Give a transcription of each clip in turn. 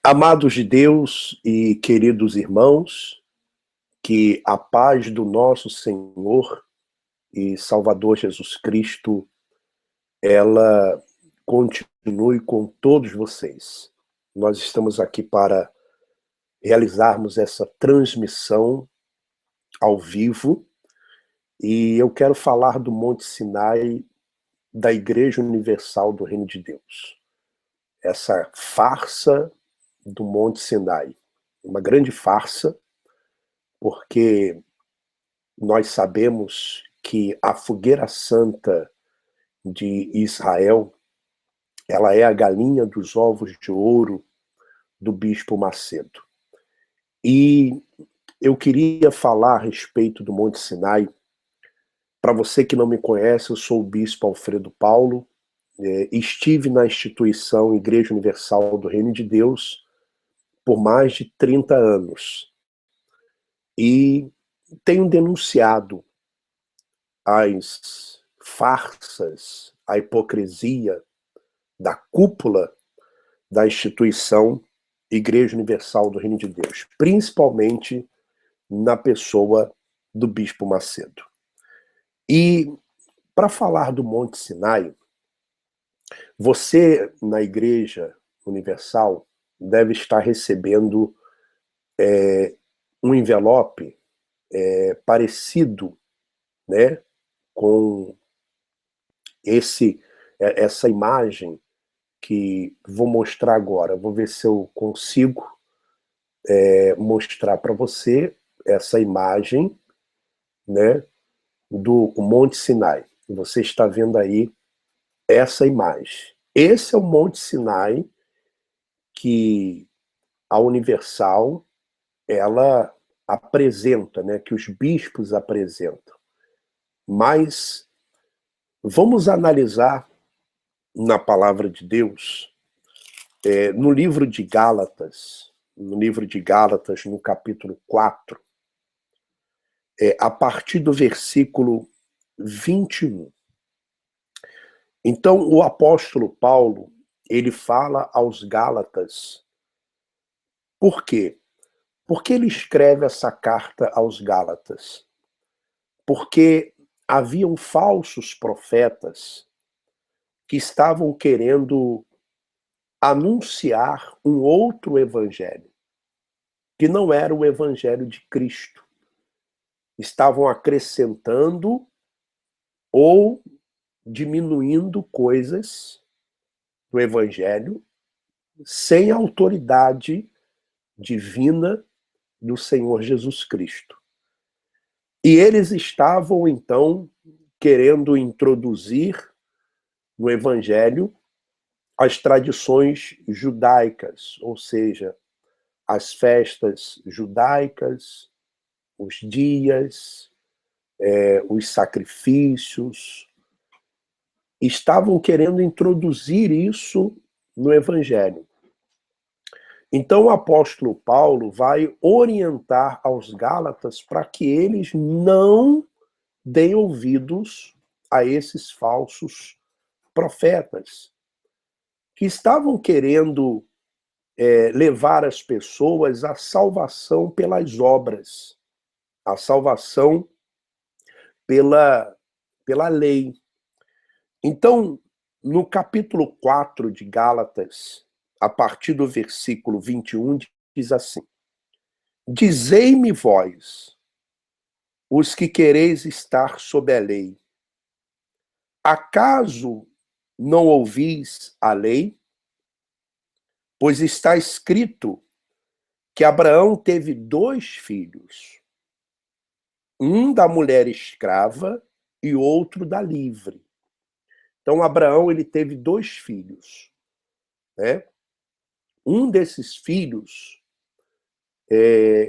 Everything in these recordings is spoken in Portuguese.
Amados de Deus e queridos irmãos, que a paz do nosso Senhor e Salvador Jesus Cristo, ela continue com todos vocês. Nós estamos aqui para realizarmos essa transmissão ao vivo e eu quero falar do Monte Sinai da Igreja Universal do Reino de Deus. Essa farsa do Monte Sinai, uma grande farsa, porque nós sabemos que a fogueira santa de Israel, ela é a galinha dos ovos de ouro do Bispo Macedo. E eu queria falar a respeito do Monte Sinai. Para você que não me conhece, eu sou o Bispo Alfredo Paulo, estive na instituição Igreja Universal do Reino de Deus por mais de 30 anos. E tenho denunciado as farsas, a hipocrisia da cúpula da instituição Igreja Universal do Reino de Deus, principalmente na pessoa do Bispo Macedo. E para falar do Monte Sinai, você na Igreja Universal deve estar recebendo um envelope parecido, né, com essa imagem que vou mostrar agora. Vou ver se eu consigo mostrar para você essa imagem, né, do Monte Sinai. Você está vendo aí essa imagem. Esse é o Monte Sinai que a Universal ela apresenta, né, que os bispos apresentam. Mas vamos analisar na palavra de Deus, no livro de Gálatas, no capítulo 4, a partir do versículo 21. Então, o apóstolo Paulo, ele fala aos Gálatas. Por quê? Por que ele escreve essa carta aos Gálatas? Porque haviam falsos profetas que estavam querendo anunciar um outro evangelho, que não era o evangelho de Cristo. Estavam acrescentando ou diminuindo coisas do evangelho sem autoridade divina do Senhor Jesus Cristo. E eles estavam, então, querendo introduzir no evangelho as tradições judaicas, ou seja, as festas judaicas, os dias, os sacrifícios. Estavam querendo introduzir isso no evangelho. Então o apóstolo Paulo vai orientar aos Gálatas para que eles não deem ouvidos a esses falsos profetas, que estavam querendo levar as pessoas à salvação pelas obras, à salvação pela lei. Então, no capítulo 4 de Gálatas, a partir do versículo 21, diz assim: Dizei-me vós, os que quereis estar sob a lei, acaso não ouvis a lei? Pois está escrito que Abraão teve 2 filhos, um da mulher escrava e outro da livre. Então Abraão ele teve 2 filhos, né? Um desses filhos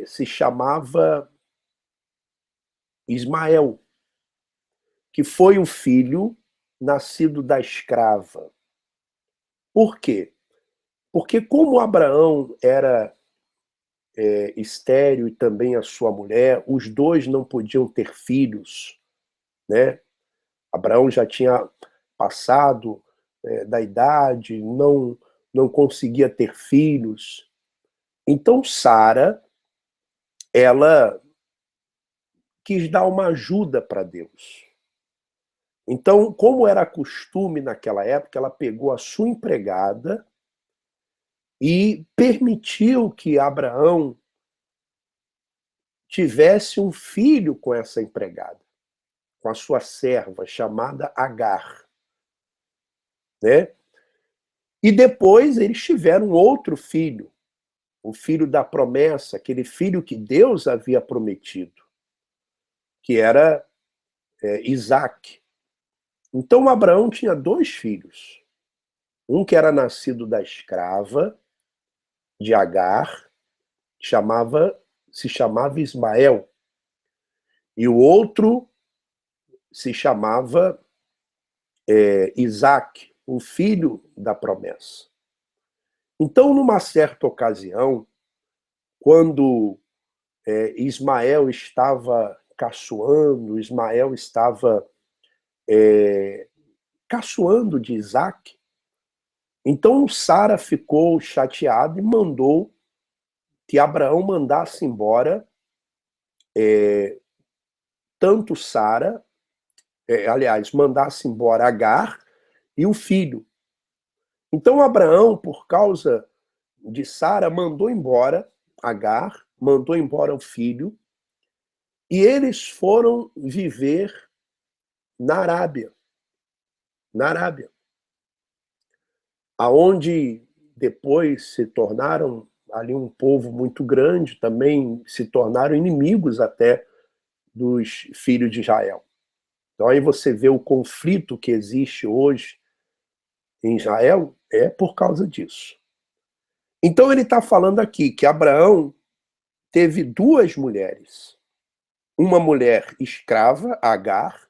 se chamava Ismael, que foi o filho nascido da escrava. Por quê? Porque como Abraão era estéril e também a sua mulher, os dois não podiam ter filhos, né? Abraão já tinha passado da idade, não não conseguia ter filhos. Então Sara, ela quis dar uma ajuda para Deus. Então, como era costume naquela época, ela pegou a sua empregada e permitiu que Abraão tivesse um filho com essa empregada, com a sua serva, chamada Agar, né? E depois eles tiveram outro filho, o filho da promessa, aquele filho que Deus havia prometido, que era Isaac. Então Abraão tinha 2 filhos, um que era nascido da escrava de Agar, se chamava Ismael, e o outro se chamava Isaac, o filho da promessa. Então, numa certa ocasião, quando Ismael estava caçoando, Ismael estava caçoando de Isaac, então Sara ficou chateada e mandou que Abraão mandasse embora tanto Sara, aliás, mandasse embora Agar e o filho. Então Abraão, por causa de Sara, mandou embora Agar, mandou embora o filho, e eles foram viver na Arábia. Na Arábia. Aonde depois se tornaram ali um povo muito grande, também se tornaram inimigos até dos filhos de Israel. Então aí você vê o conflito que existe hoje em Israel é por causa disso. Então ele está falando aqui que Abraão teve 2 mulheres. Uma mulher escrava, Agar,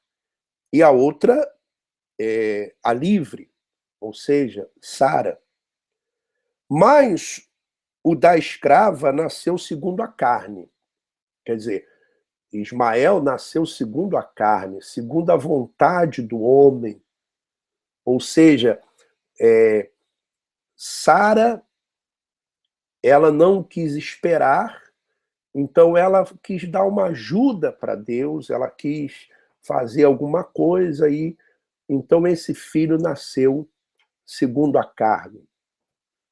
e a outra a livre, ou seja, Sara. Mas o da escrava nasceu segundo a carne. Quer dizer, Ismael nasceu segundo a carne, segundo a vontade do homem. Ou seja, Sara, ela não quis esperar, então ela quis dar uma ajuda para Deus, ela quis fazer alguma coisa e então esse filho nasceu segundo a carne,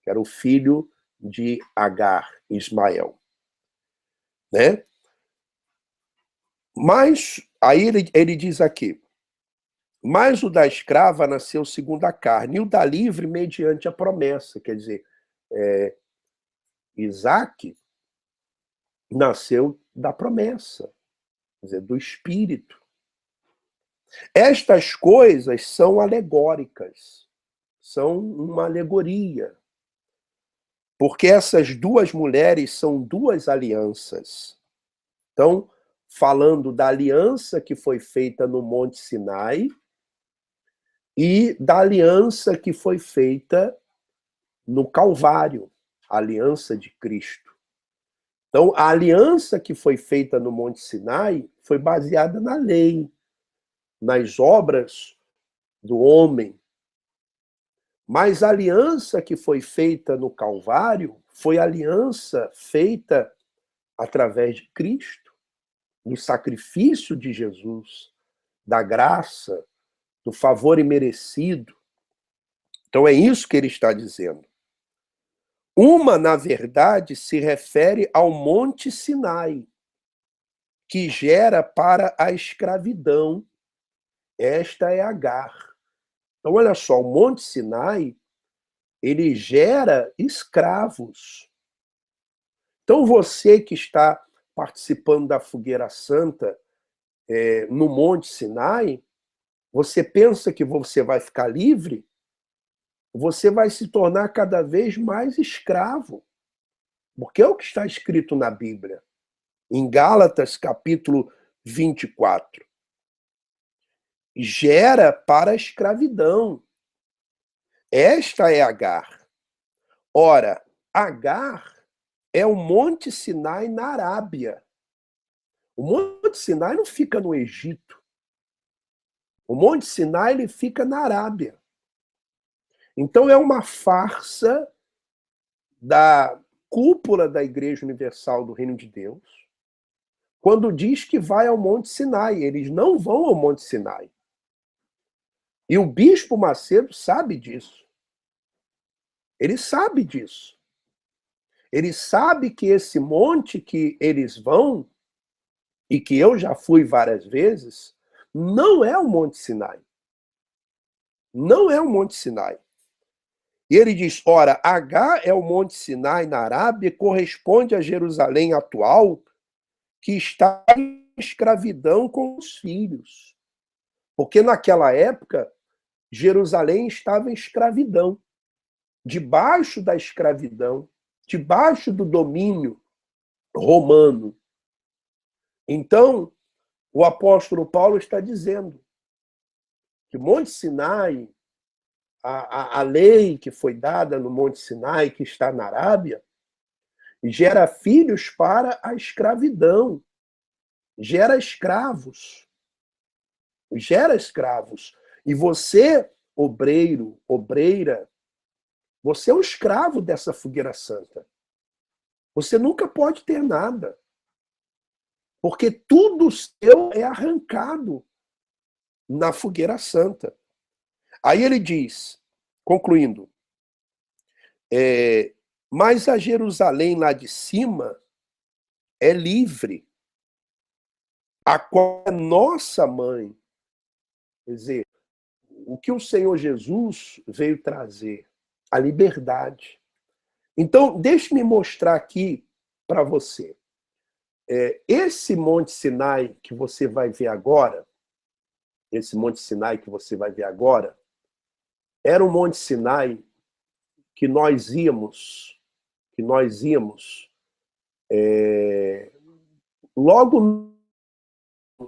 que era o filho de Agar, Ismael, né? Mas aí ele diz aqui: mas o da escrava nasceu segundo a carne, e o da livre mediante a promessa. Quer dizer, Isaac nasceu da promessa, quer dizer, do Espírito. Estas coisas são alegóricas, são uma alegoria, porque essas 2 mulheres são 2 alianças. Então, falando da aliança que foi feita no Monte Sinai e da aliança que foi feita no Calvário, a aliança de Cristo. Então, a aliança que foi feita no Monte Sinai foi baseada na lei, nas obras do homem. Mas a aliança que foi feita no Calvário foi a aliança feita através de Cristo, do sacrifício de Jesus, da graça, do favor imerecido. Então é isso que ele está dizendo. Uma, na verdade, se refere ao Monte Sinai, que gera para a escravidão. Esta é Agar. Então, olha só, o Monte Sinai, ele gera escravos. Então, você que está participando da Fogueira Santa no Monte Sinai, você pensa que você vai ficar livre? Você vai se tornar cada vez mais escravo. Porque é o que está escrito na Bíblia. Em Gálatas, capítulo 24. Gera para a escravidão. Esta é Agar. Ora, Agar é o Monte Sinai na Arábia. O Monte Sinai não fica no Egito. O Monte Sinai ele fica na Arábia. Então é uma farsa da cúpula da Igreja Universal do Reino de Deus, quando diz que vai ao Monte Sinai. Eles não vão ao Monte Sinai. E o Bispo Macedo sabe disso. Ele sabe disso. Ele sabe que esse monte que eles vão, e que eu já fui várias vezes, não é o Monte Sinai. Não é o Monte Sinai. E ele diz, ora, H é o Monte Sinai na Arábia, corresponde a Jerusalém atual, que está em escravidão com os filhos. Porque naquela época, Jerusalém estava em escravidão, debaixo da escravidão, debaixo do domínio romano. Então, o apóstolo Paulo está dizendo que o Monte Sinai, a lei que foi dada no Monte Sinai, que está na Arábia, gera filhos para a escravidão, gera escravos. Gera escravos. E você, obreiro, obreira, você é um escravo dessa fogueira santa. Você nunca pode ter nada. Porque tudo seu é arrancado na fogueira santa. Aí ele diz, concluindo, mas a Jerusalém lá de cima é livre, a qual é nossa mãe. Quer dizer, o que o Senhor Jesus veio trazer? A liberdade. Então, deixe-me mostrar aqui para você. Esse Monte Sinai que você vai ver agora, era um Monte Sinai que nós íamos logo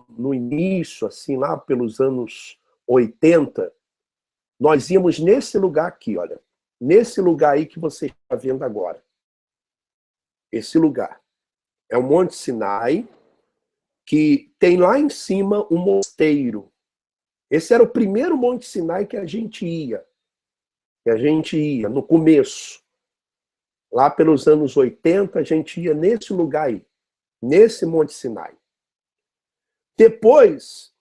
no início, assim, lá pelos anos 80, nós íamos nesse lugar aqui, olha. Nesse lugar aí que você está vendo agora. Esse lugar. É o Monte Sinai, que tem lá em cima um mosteiro. Esse era o primeiro Monte Sinai que a gente ia. No começo. Lá pelos anos 80, a gente ia nesse lugar aí. Nesse Monte Sinai. Depois,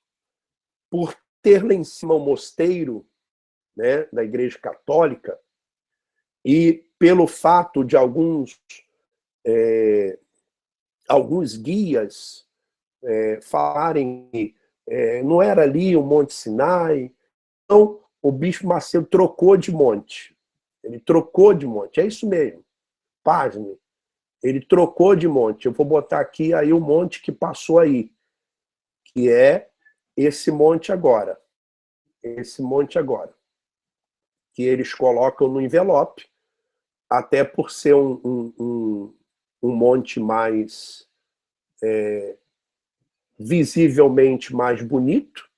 por ter lá em cima o mosteiro, né, da Igreja Católica, e pelo fato de alguns guias falarem que não era ali o Monte Sinai, então o Bispo Macedo trocou de monte. Ele trocou de monte, é isso mesmo. Pasme. Ele trocou de monte. Eu vou botar aqui aí o monte que passou aí, que é esse monte agora. Esse monte agora. Que eles colocam no envelope, até por ser um monte mais visivelmente mais bonito,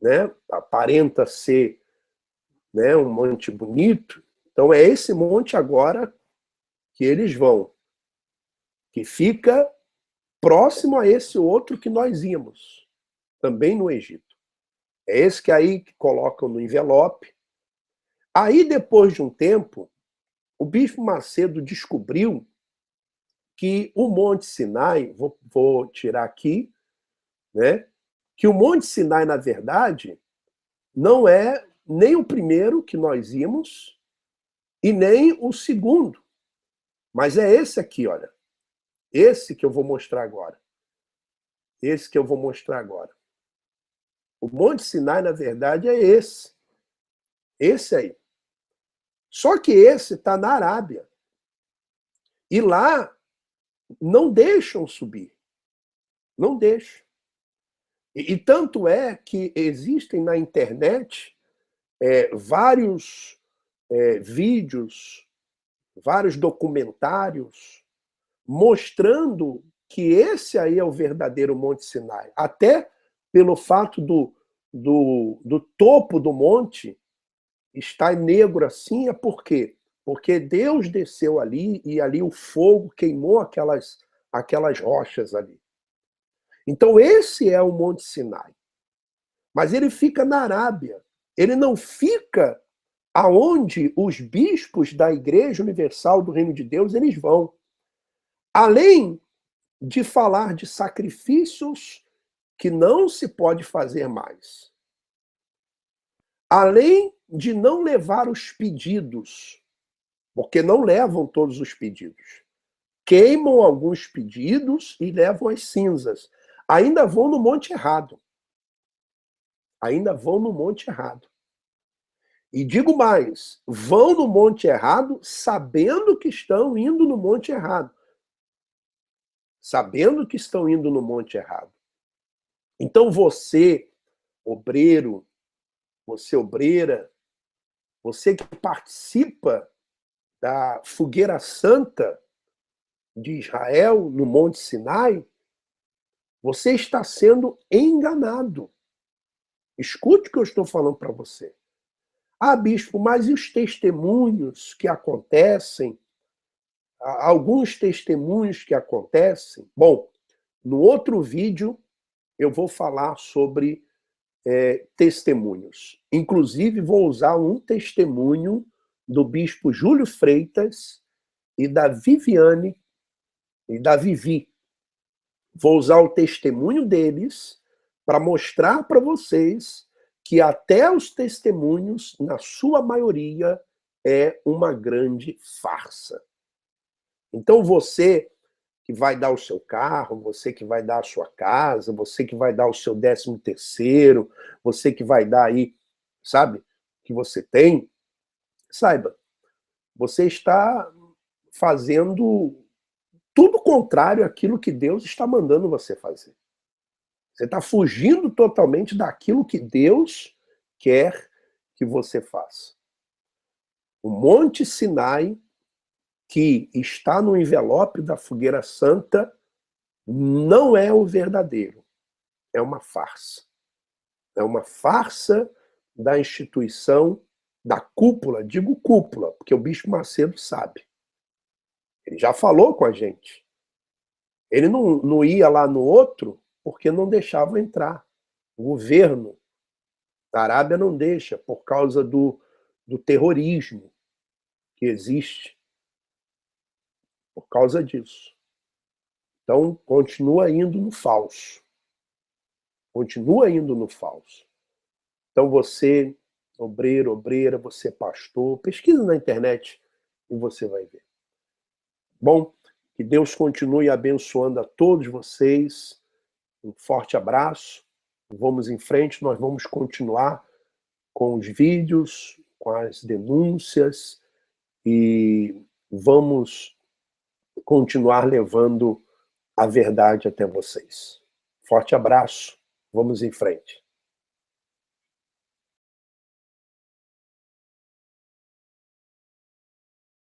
né? Aparenta ser, né, um monte bonito. Então é esse monte agora que eles vão, que fica próximo a esse outro que nós íamos, também no Egito. É esse que aí que colocam no envelope. Aí, depois de um tempo, o Bispo Macedo descobriu que o Monte Sinai, vou tirar aqui, né? Que o Monte Sinai, na verdade, não é nem o primeiro que nós íamos e nem o segundo. Mas é esse aqui, olha. Esse que eu vou mostrar agora. Esse que eu vou mostrar agora. O Monte Sinai, na verdade, é esse. Esse aí. Só que esse está na Arábia. E lá não deixam subir. Não deixam. E tanto é que existem na internet vários vídeos, vários documentários mostrando que esse aí é o verdadeiro Monte Sinai. Até pelo fato do topo do monte estar negro assim, é por quê? Porque Deus desceu ali e ali o fogo queimou aquelas rochas ali. Então esse é o Monte Sinai. Mas ele fica na Arábia. Ele não fica aonde os bispos da Igreja Universal do Reino de Deus, eles vão. Além de falar de sacrifícios que não se pode fazer mais. Além de não levar os pedidos, porque não levam todos os pedidos. Queimam alguns pedidos e levam as cinzas. Ainda vão no monte errado. Ainda vão no monte errado. E digo mais, vão no monte errado sabendo que estão indo no monte errado. Sabendo que estão indo no monte errado. Então você, obreiro, você obreira, você que participa da fogueira santa de Israel no Monte Sinai, você está sendo enganado. Escute o que eu estou falando para você. Ah, bispo, mas e os testemunhos que acontecem? Alguns testemunhos que acontecem? Bom, no outro vídeo eu vou falar sobre testemunhos. Inclusive, vou usar um testemunho do bispo Júlio Freitas e da Viviane e da Vivi. Vou usar o testemunho deles para mostrar para vocês que até os testemunhos, na sua maioria, é uma grande farsa. Então você que vai dar o seu carro, você que vai dar a sua casa, você que vai dar o seu 13º, você que vai dar aí, sabe, que você tem, saiba, você está fazendo tudo contrário àquilo que Deus está mandando você fazer. Você está fugindo totalmente daquilo que Deus quer que você faça. O Monte Sinai, que está no envelope da fogueira santa, não é o verdadeiro. É uma farsa. É uma farsa da instituição, da cúpula, digo cúpula, porque o Bispo Macedo sabe. Ele já falou com a gente. Ele não ia lá no outro porque não deixava entrar. O governo da Arábia não deixa, por causa do terrorismo que existe. Por causa disso. Então, continua indo no falso. Continua indo no falso. Então, você, obreiro, obreira, você, pastor, pesquisa na internet e você vai ver. Bom, que Deus continue abençoando a todos vocês. Um forte abraço. Vamos em frente, nós vamos continuar com os vídeos, com as denúncias e vamos continuar levando a verdade até vocês. Forte abraço, vamos em frente.